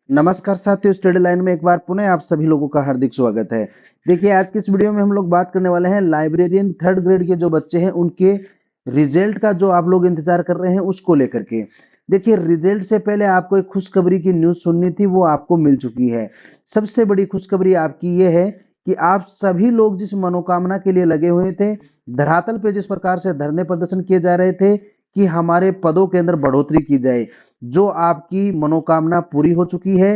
नमस्कार साथियों, study line में एक बार पुनः आप सभी लोगों का हार्दिक स्वागत है। देखिए, आज की इस वीडियो में हम लोग बात करने वाले हैं लाइब्रेरियन थर्ड ग्रेड के जो बच्चे हैं उनके रिजल्ट का जो आप लोग इंतजार कर रहे हैं उसको लेकर के। देखिए, रिजल्ट से पहले आपको एक खुशखबरी की न्यूज सुननी थी, वो आपको मिल चुकी है। सबसे बड़ी खुशखबरी आपकी ये है कि आप सभी लोग जिस मनोकामना के लिए लगे हुए थे, धरातल पे जिस प्रकार से धरने प्रदर्शन किए जा रहे थे कि हमारे पदों के अंदर बढ़ोतरी की जाए, जो आपकी मनोकामना पूरी हो चुकी है।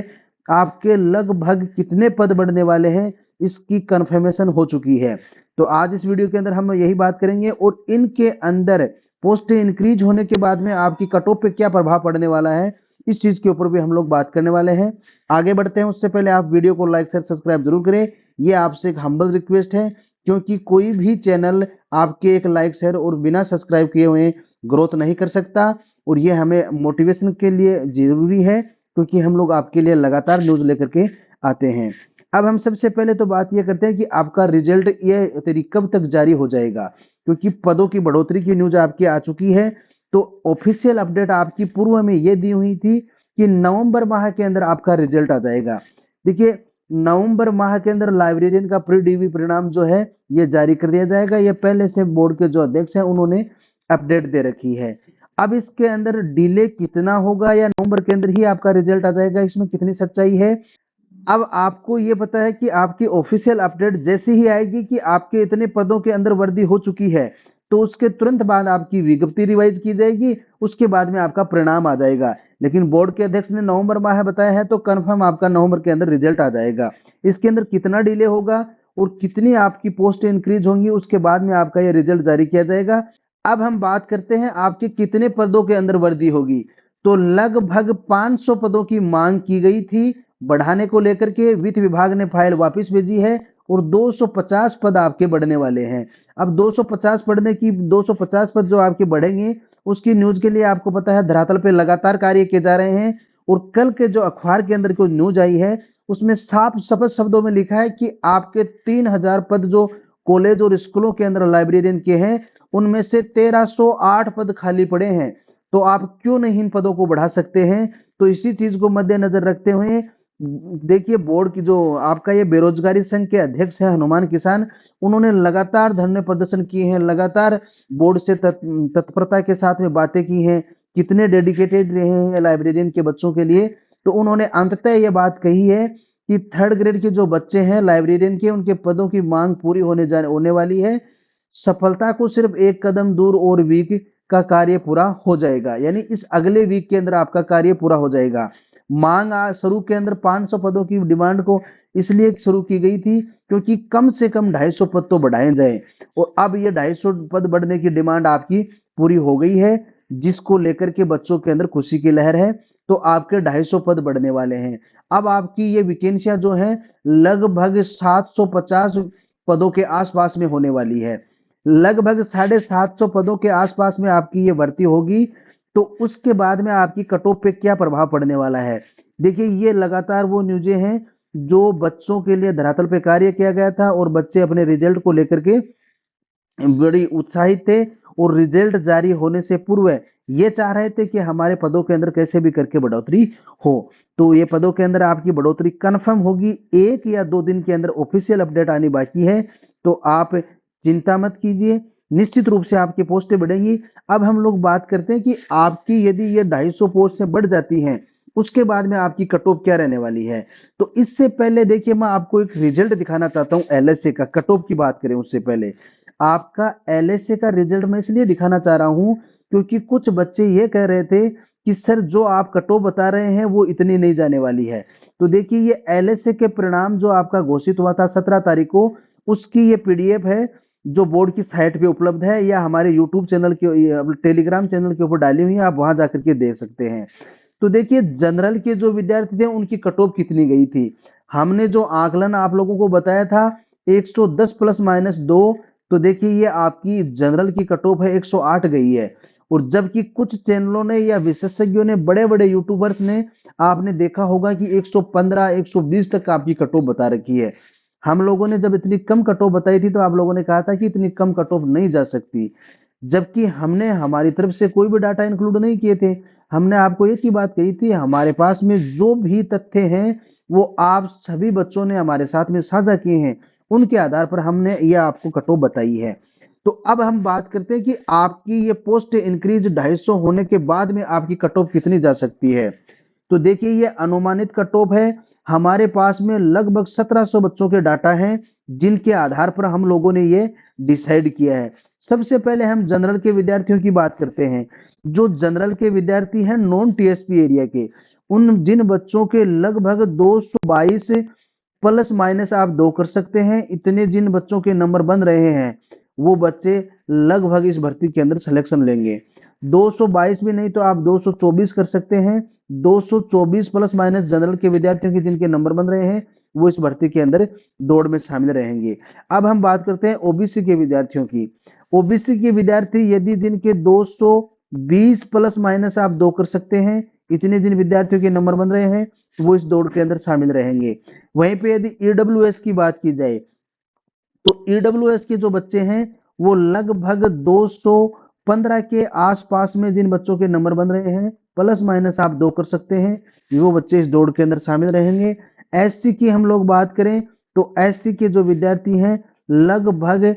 आपके लगभग कितने पद बढ़ने वाले हैं इसकी कंफर्मेशन हो चुकी है। तो आज इस वीडियो के अंदर हम यही बात करेंगे और इनके अंदर पोस्ट इंक्रीज होने के बाद में आपकी कट ऑफ पे क्या प्रभाव पड़ने वाला है, इस चीज के ऊपर भी हम लोग बात करने वाले हैं। आगे बढ़ते हैं उससे पहले आप वीडियो को लाइक शेयर सब्सक्राइब जरूर करें, ये आपसे एक हम्बल रिक्वेस्ट है, क्योंकि कोई भी चैनल आपके एक लाइक शेयर और बिना सब्सक्राइब किए हुए ग्रोथ नहीं कर सकता। और ये हमें मोटिवेशन के लिए जरूरी है, क्योंकि हम लोग आपके लिए लगातार न्यूज लेकर के आते हैं। अब हम सबसे पहले तो बात ये करते हैं कि आपका रिजल्ट ये तेरी कब तक जारी हो जाएगा, क्योंकि पदों की बढ़ोतरी की न्यूज आपकी आ चुकी है। तो ऑफिशियल अपडेट आपकी पूर्व में ये दी हुई थी कि नवंबर माह के अंदर आपका रिजल्ट आ जाएगा। देखिए, नवंबर माह के अंदर लाइब्रेरियन का प्री डीवी परिणाम जो है ये जारी कर दिया जाएगा। ये पहले से बोर्ड के जो अध्यक्ष हैं उन्होंने अपडेट दे रखी है। अब इसके अंदर डिले कितना होगा या नवंबर के अंदर ही आपका रिजल्ट आ जाएगा, इसमें कितनी सच्चाई है। अब आपको ये पता है कि आपकी ऑफिशियल अपडेट जैसे ही आएगी कि आपके इतने पदों के अंदर वृद्धि हो चुकी है, तो उसके तुरंत बाद आपकी विज्ञप्ति रिवाइज की जाएगी, उसके बाद में आपका परिणाम आ जाएगा। लेकिन बोर्ड के अध्यक्ष ने नवंबर माह बताया है, तो कंफर्म आपका नवंबर के अंदर रिजल्ट आ जाएगा। इसके अंदर कितना डिले होगा और कितनी आपकी पोस्ट इंक्रीज होंगी, उसके बाद में आपका ये रिजल्ट जारी किया जाएगा। अब हम बात करते हैं आपके कितने पदों के अंदर वृद्धि होगी। तो लगभग 500 पदों की मांग की गई थी बढ़ाने को लेकर के, वित्त विभाग ने फाइल वापस भेजी है और 250 पद आपके बढ़ने वाले हैं। अब 250 पद जो आपके बढ़ेंगे, उसकी न्यूज के लिए आपको पता है धरातल पे लगातार कार्य किए जा रहे हैं। और कल के जो अखबार के अंदर कोई न्यूज आई है, उसमें साफ स्पष्ट शब्दों में लिखा है कि आपके 3000 पद जो कॉलेज और स्कूलों के अंदर लाइब्रेरियन के हैं, उनमें से 1308 पद खाली पड़े हैं। तो आप क्यों नहीं इन पदों को बढ़ा सकते हैं। तो इसी चीज को मद्देनजर रखते हुए देखिए, बोर्ड की जो आपका ये बेरोजगारी संघ के अध्यक्ष है हनुमान किसान, उन्होंने लगातार धरने प्रदर्शन किए हैं, लगातार बोर्ड से तत्परता के साथ में बातें की हैं, कितने डेडिकेटेड रहे हैं लाइब्रेरियन के बच्चों के लिए। तो उन्होंने अंततः ये बात कही है कि थर्ड ग्रेड के जो बच्चे हैं लाइब्रेरियन के, उनके पदों की मांग पूरी होने वाली है। सफलता को सिर्फ एक कदम दूर और वीक का कार्य पूरा हो जाएगा, यानी इस अगले वीक के अंदर आपका कार्य पूरा हो जाएगा। मांग शुरू के अंदर 500 पदों की डिमांड को इसलिए शुरू की गई थी क्योंकि कम से कम 250 पद तो बढ़ाए जाए। और अब ये 250 पद बढ़ने की डिमांड आपकी पूरी हो गई है, जिसको लेकर के बच्चों के अंदर खुशी की लहर है। तो आपके 250 पद बढ़ने वाले हैं। अब आपकी ये वैकेंसियां जो है लगभग 750 पदों के आसपास में होने वाली है। लगभग 750 पदों के आसपास में आपकी ये भर्ती होगी। तो उसके बाद में आपकी कट ऑफ पे क्या प्रभाव पड़ने वाला है। देखिए, ये लगातार वो न्यूज़ें हैं जो बच्चों के लिए धरातल पे कार्य किया गया था और बच्चे अपने रिजल्ट को लेकर के बड़ी उत्साहित थे। और रिजल्ट जारी होने से पूर्व ये चाह रहे थे कि हमारे पदों के अंदर कैसे भी करके बढ़ोतरी हो। तो ये पदों के अंदर आपकी बढ़ोतरी कंफर्म होगी, 1 या 2 दिन के अंदर ऑफिशियल अपडेट आनी बाकी है। तो आप चिंता मत कीजिए, निश्चित रूप से आपकी पोस्टें बढ़ेंगी। अब हम लोग बात करते हैं कि आपकी यदि ये 250 पोस्टें बढ़ जाती हैं, उसके बाद में आपकी कट ऑफ क्या रहने वाली है। तो इससे पहले देखिए, मैं आपको एक रिजल्ट दिखाना चाहता हूँ एलएसए का। कट ऑफ की बात करें उससे पहले आपका एलएसए का रिजल्ट मैं इसलिए दिखाना चाह रहा हूं क्योंकि कुछ बच्चे ये कह रहे थे कि सर जो आप कट ऑफ बता रहे हैं वो इतनी नहीं जाने वाली है। तो देखिए, ये एलएसए के परिणाम जो आपका घोषित हुआ था 17 तारीख को, उसकी ये पीडीएफ है जो बोर्ड की साइट पे उपलब्ध है, या हमारे यूट्यूब चैनल के टेलीग्राम चैनल के ऊपर डाली हुई है, आप वहां जाकर के देख सकते हैं। तो देखिए, जनरल के जो विद्यार्थी थे उनकी कट ऑफ कितनी गई थी। हमने जो आकलन आप लोगों को बताया था 110 प्लस माइनस 2, तो देखिए ये आपकी जनरल की कट ऑफ है 108 गई है। और जबकि कुछ चैनलों ने या विशेषज्ञों ने, बड़े बड़े यूट्यूबर्स ने, आपने देखा होगा कि 115 120 तक आपकी कट ऑफ बता रखी है। हम लोगों ने जब इतनी कम कट ऑफ बताई थी तो आप लोगों ने कहा था कि इतनी कम कट ऑफ नहीं जा सकती, जबकि हमने हमारी तरफ से कोई भी डाटा इंक्लूड नहीं किए थे। हमने आपको एक ही बात कही थी, हमारे पास में जो भी तथ्य हैं वो आप सभी बच्चों ने हमारे साथ में साझा किए हैं, उनके आधार पर हमने ये आपको कट ऑफ बताई है। तो अब हम बात करते हैं कि आपकी ये पोस्ट इंक्रीज 250 होने के बाद में आपकी कट ऑफ कितनी जा सकती है। तो देखिए ये अनुमानित कट ऑफ है, हमारे पास में लगभग 1700 बच्चों के डाटा हैं जिनके आधार पर हम लोगों ने ये डिसाइड किया है। सबसे पहले हम जनरल के विद्यार्थियों की बात करते हैं। जो जनरल के विद्यार्थी हैं नॉन टीएसपी एरिया के, उन जिन बच्चों के लगभग 222 प्लस माइनस आप 2 कर सकते हैं, इतने जिन बच्चों के नंबर बन रहे हैं वो बच्चे लगभग इस भर्ती के अंदर सिलेक्शन लेंगे। 222 भी नहीं तो आप 224 कर सकते हैं। 224 प्लस माइनस जनरल के विद्यार्थियों के जिनके नंबर बन रहे हैं वो इस भर्ती के अंदर दौड़ में शामिल रहेंगे। अब हम बात करते हैं ओबीसी के विद्यार्थियों की। ओबीसी के विद्यार्थी यदि जिनके 220 प्लस माइनस आप 2 कर सकते हैं, इतने जिन विद्यार्थियों के नंबर बन रहे हैं वो इस दौड़ के अंदर शामिल रहेंगे। वहीं पे यदि ईडब्ल्यूएस की बात की जाए तो ईडब्ल्यूएस के जो बच्चे हैं वो लगभग 215 के आसपास में जिन बच्चों के नंबर बन रहे हैं, प्लस माइनस आप 2 कर सकते हैं, वो बच्चे इस दौड़ के अंदर शामिल रहेंगे। एससी की हम लोग बात करें तो एससी के जो विद्यार्थी हैं लगभग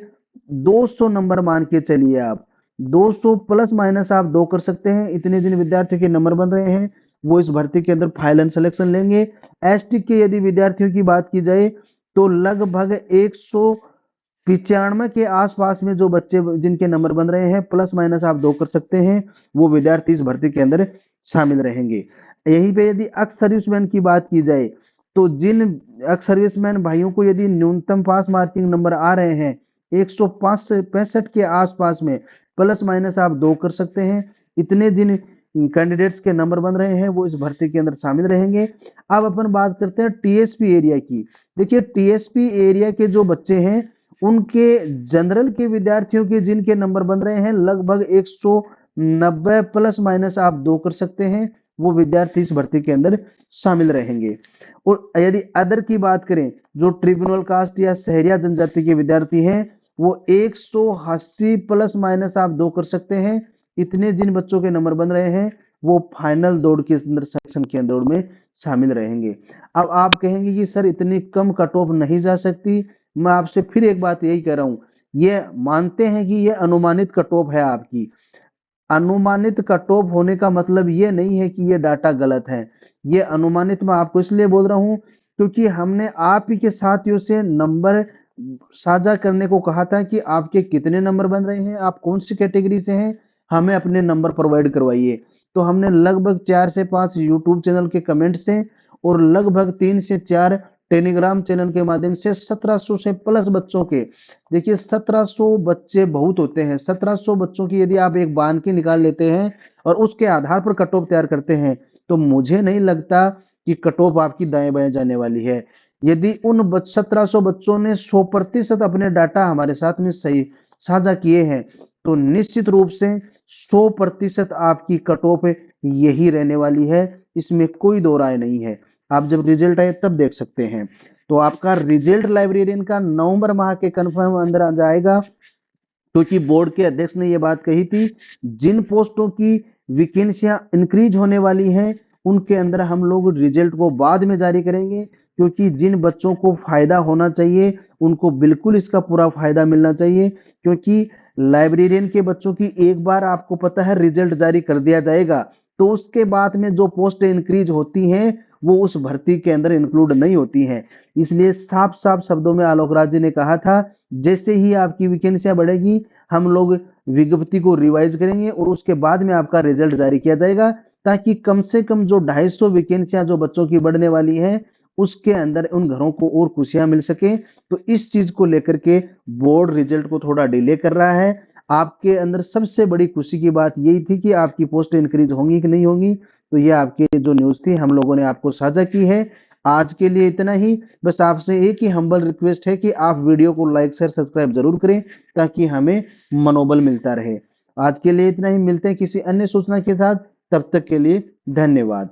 200 नंबर मान के चलिए आप, 200 प्लस माइनस आप 2 कर सकते हैं, इतने जिन विद्यार्थियों के नंबर बन रहे हैं वो इस भर्ती के अंदर फाइनल सिलेक्शन लेंगे। एसटी के यदि विद्यार्थियों की बात की जाए तो लगभग 195 के आसपास में जो बच्चे जिनके नंबर बन रहे हैं, प्लस माइनस आप 2 कर सकते हैं, वो विद्यार्थी इस भर्ती के अंदर शामिल रहेंगे। यहीं पे यदि एक्स सर्विसमैन की बात की जाए तो जिन एक्स सर्विसमैन भाइयों को यदि न्यूनतम पास मार्किंग नंबर आ रहे हैं 105 से 65 के आसपास में, प्लस माइनस आप 2 कर सकते हैं, इतने जिन कैंडिडेट्स के नंबर बन रहे हैं वो इस भर्ती के अंदर शामिल रहेंगे। अब अपन बात करते हैं टीएसपी एरिया की। देखिए टीएसपी एरिया के जो बच्चे हैं उनके जनरल के विद्यार्थियों के जिनके नंबर बन रहे हैं लगभग 190 प्लस माइनस आप 2 कर सकते हैं, वो विद्यार्थी इस भर्ती के अंदर शामिल रहेंगे। और यदि अदर की बात करें, जो ट्रिब्यूनल कास्ट या शहरिया जनजाति के विद्यार्थी हैं वो 180 प्लस माइनस आप 2 कर सकते हैं, इतने जिन बच्चों के नंबर बन रहे हैं वो फाइनल दौड़ के अंदर सेक्शन के दौड़ में शामिल रहेंगे। अब आप कहेंगे कि सर इतनी कम कट ऑफ नहीं जा सकती, मैं आपसे फिर एक बात यही कह रहा हूं, ये मानते हैं कि ये अनुमानित कट ऑफ है आपकी। अनुमानित कट ऑफ होने का मतलब ये नहीं है कि ये डाटा गलत है। ये अनुमानित मैं आपको इसलिए बोल रहा हूं क्योंकि हमने आप ही के साथियों से नंबर साझा करने को कहा था कि आपके कितने नंबर बन रहे हैं, आप कौन सी कैटेगरी से हैं, हमें अपने नंबर प्रोवाइड करवाइए। तो हमने लगभग 4 से 5 यूट्यूब चैनल के कमेंट से और लगभग 3 से 4 टेलीग्राम चैनल के माध्यम से 1700 से प्लस बच्चों के, देखिए 1700 बच्चे बहुत होते हैं, 1700 बच्चों की यदि आप एक बांध के निकाल लेते हैं और उसके आधार पर कट ऑफ तैयार करते हैं तो मुझे नहीं लगता कि कट ऑफ आपकी दाएं बाएं जाने वाली है। यदि उन 1700 बच्चों ने 100% अपने डाटा हमारे साथ में सही साझा किए हैं तो निश्चित रूप से 100% आपकी कट ऑफ यही रहने वाली है, इसमें कोई दो राय नहीं है। आप जब रिजल्ट आए तब देख सकते हैं। तो आपका रिजल्ट लाइब्रेरियन का नवंबर माह के कंफर्म अंदर आ जाएगा, क्योंकि बोर्ड के अध्यक्ष ने यह बात कही थी जिन पोस्टों की वैकेंसियां इंक्रीज होने वाली हैं उनके अंदर हम लोग रिजल्ट को बाद में जारी करेंगे, क्योंकि जिन बच्चों को फायदा होना चाहिए उनको बिल्कुल इसका पूरा फायदा मिलना चाहिए। क्योंकि लाइब्रेरियन के बच्चों की एक बार आपको पता है रिजल्ट जारी कर दिया जाएगा तो उसके बाद में जो पोस्ट इंक्रीज होती हैं वो उस भर्ती के अंदर इंक्लूड नहीं होती हैं। इसलिए साफ साफ शब्दों में आलोक राज जी ने कहा था जैसे ही आपकी वैकेंसियां बढ़ेगी हम लोग विज्ञप्ति को रिवाइज करेंगे और उसके बाद में आपका रिजल्ट जारी किया जाएगा, ताकि कम से कम जो 250 वैकेंसियां जो बच्चों की बढ़ने वाली है उसके अंदर उन घरों को और खुशियां मिल सके। तो इस चीज को लेकर के बोर्ड रिजल्ट को थोड़ा डिले कर रहा है। आपके अंदर सबसे बड़ी खुशी की बात यही थी कि आपकी पोस्ट इंक्रीज होंगी कि नहीं होंगी, तो ये आपके जो न्यूज थी हम लोगों ने आपको साझा की है। आज के लिए इतना ही, बस आपसे एक ही हम्बल रिक्वेस्ट है कि आप वीडियो को लाइक शेयर सब्सक्राइब जरूर करें ताकि हमें मनोबल मिलता रहे। आज के लिए इतना ही, मिलते हैं किसी अन्य सूचना के साथ, तब तक के लिए धन्यवाद।